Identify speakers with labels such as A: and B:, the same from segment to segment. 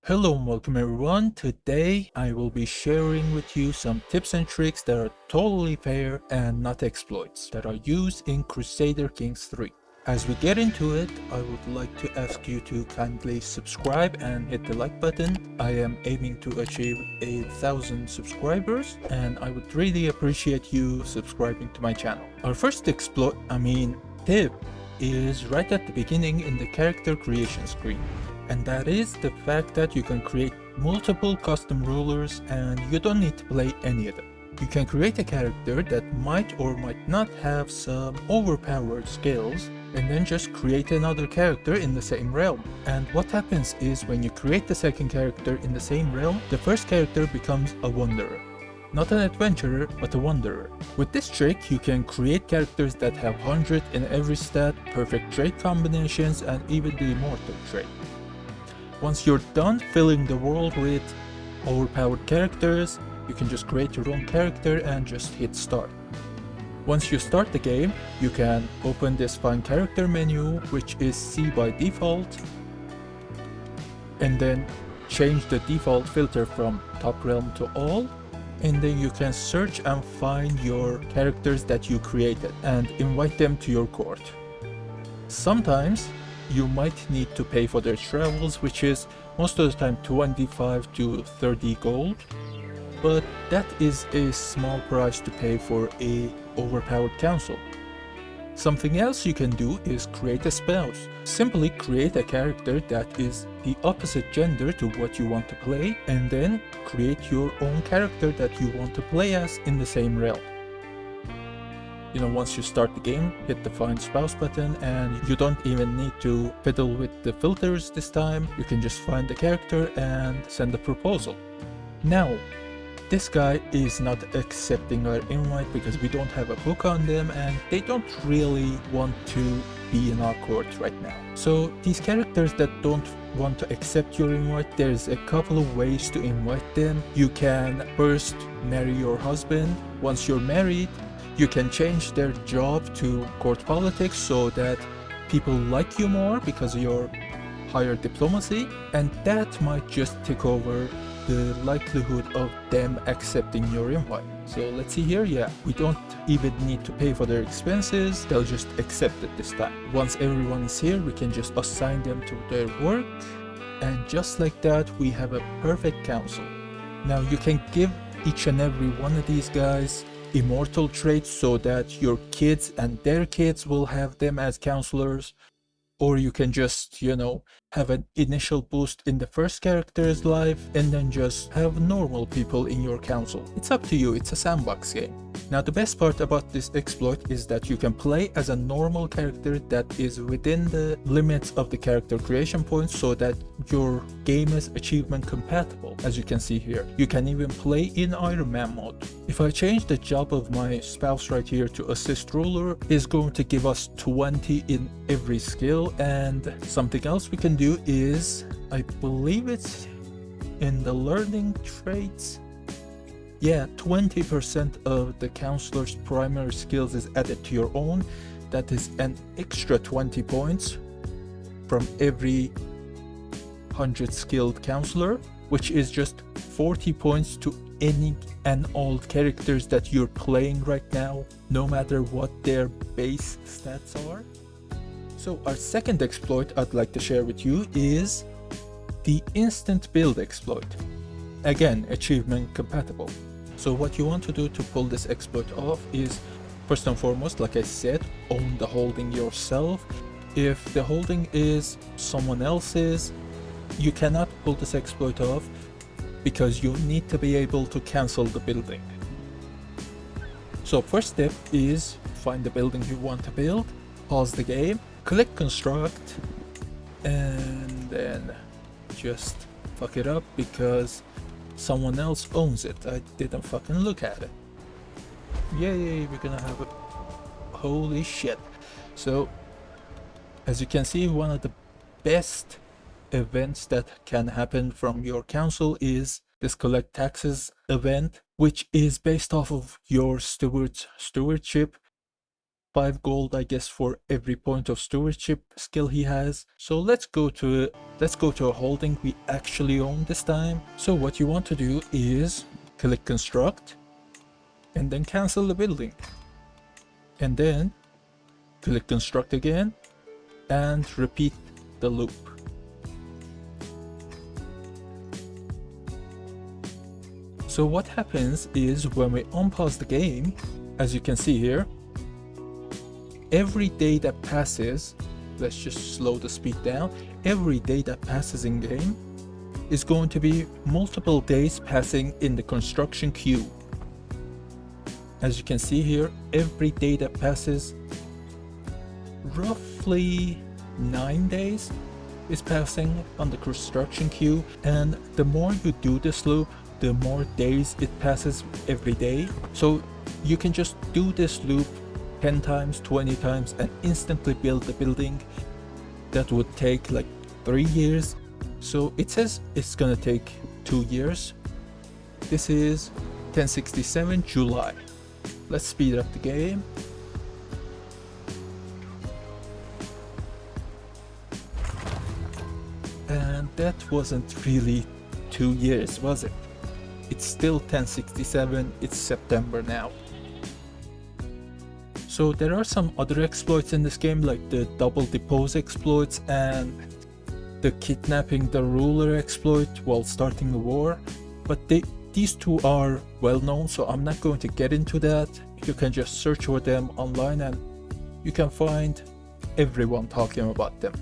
A: Hello and welcome everyone. Today I will be sharing with you some tips and tricks that are totally fair and not exploits that are used in Crusader Kings 3. As we get into it, I would like to ask you to kindly subscribe and hit the like button. I am aiming to achieve 1,000 subscribers and I would really appreciate you subscribing to my channel. Our first tip is right at the beginning in the character creation screen. And that is the fact that you can create multiple custom rulers and you don't need to play any of them. You can create a character that might or might not have some overpowered skills and then just create another character in the same realm. And what happens is when you create the second character in the same realm, the first character becomes a wanderer. Not an adventurer, but a wanderer. With this trick, you can create characters that have 100 in every stat, perfect trait combinations, and even the immortal trait. Once you're done filling the world with overpowered characters, you can just create your own character and just hit start. Once you start the game, you can open this find character menu, which is C by default, and then change the default filter from top realm to all, and then you can search and find your characters that you created and invite them to your court. Sometimes you might need to pay for their travels, which is most of the time 25 to 30 gold, but that is a small price to pay for a overpowered council. Something else you can do is create a spouse. Simply create a character that is the opposite gender to what you want to play, and then create your own character that you want to play as in the same realm. Once you start the game, hit the find spouse button and you don't even need to fiddle with the filters this time. You can just find the character and send a proposal. Now, this guy is not accepting our invite because we don't have a hook on them and they don't really want to be in our court right now. So these characters that don't want to accept your invite, there's a couple of ways to invite them. You can first marry your husband. Once you're married, you can change their job to court politics so that people like you more because of your higher diplomacy, and that might just take over the likelihood of them accepting your invite. So let's see here, yeah, we don't even need to pay for their expenses, they'll just accept it this time. Once everyone is here, we can just assign them to their work, and just like that, we have a perfect council. Now you can give each and every one of these guys immortal traits so that your kids and their kids will have them as counselors, or you can just have an initial boost in the first character's life and then just have normal people in your council. It's up to you, it's a sandbox game. Now the best part about this exploit is that you can play as a normal character that is within the limits of the character creation points so that your game is achievement compatible. As you can see here, you can even play in Ironman mode. If I change the job of my spouse right here to assist ruler, is going to give us 20 in every skill. And something else we can do is, I believe it's in the learning traits, yeah, 20% of the counselor's primary skills is added to your own. That is an extra 20 points from every 100 skilled counselor, which is just 40 points to any and all characters that you're playing right now, no matter what their base stats are. So our second exploit I'd like to share with you is the instant build exploit. Again, achievement compatible. So what you want to do to pull this exploit off is, first and foremost, like I said, own the holding yourself. If the holding is someone else's, you cannot pull this exploit off because you need to be able to cancel the building. So first step is find the building you want to build, pause the game, click construct, and then just fuck it up because someone else owns it. I didn't fucking look at it. Yay, we're gonna have a holy shit. So as you can see, one of the best events that can happen from your council is this collect taxes event, which is based off of your stewardship 5 gold, I guess, for every point of stewardship skill he has. So let's go to a holding we actually own this time. So what you want to do is click construct and then cancel the building, and then click construct again and repeat the loop. So what happens is when we unpause the game, as you can see here, every day that passes, let's just slow the speed down, every day that passes in game is going to be multiple days passing in the construction queue. As you can see here, every day that passes, roughly 9 days is passing on the construction queue, and the more you do this loop, the more days it passes every day. So you can just do this loop 10 times, 20 times and instantly build the building. That would take like 3 years. So it says it's gonna take 2 years. This is 1067 July. Let's speed up the game. And that wasn't really 2 years, was it? It's still 1067, it's September now. So there are some other exploits in this game, like the double depose exploits and the kidnapping the ruler exploit while starting the war, but these two are well known, so I'm not going to get into that. You can just search for them online and you can find everyone talking about them.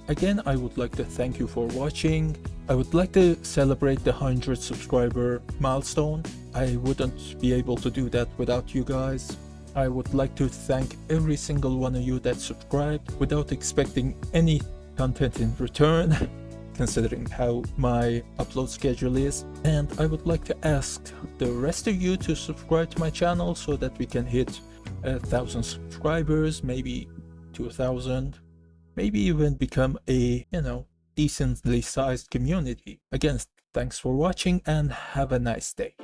A: Again, I would like to thank you for watching. I would like to celebrate the 100 subscriber milestone. I wouldn't be able to do that without you guys. I would like to thank every single one of you that subscribed without expecting any content in return, considering how my upload schedule is. And I would like to ask the rest of you to subscribe to my channel so that we can hit 1,000 subscribers, maybe 2,000, maybe even become a, decently sized community. Again, thanks for watching and have a nice day.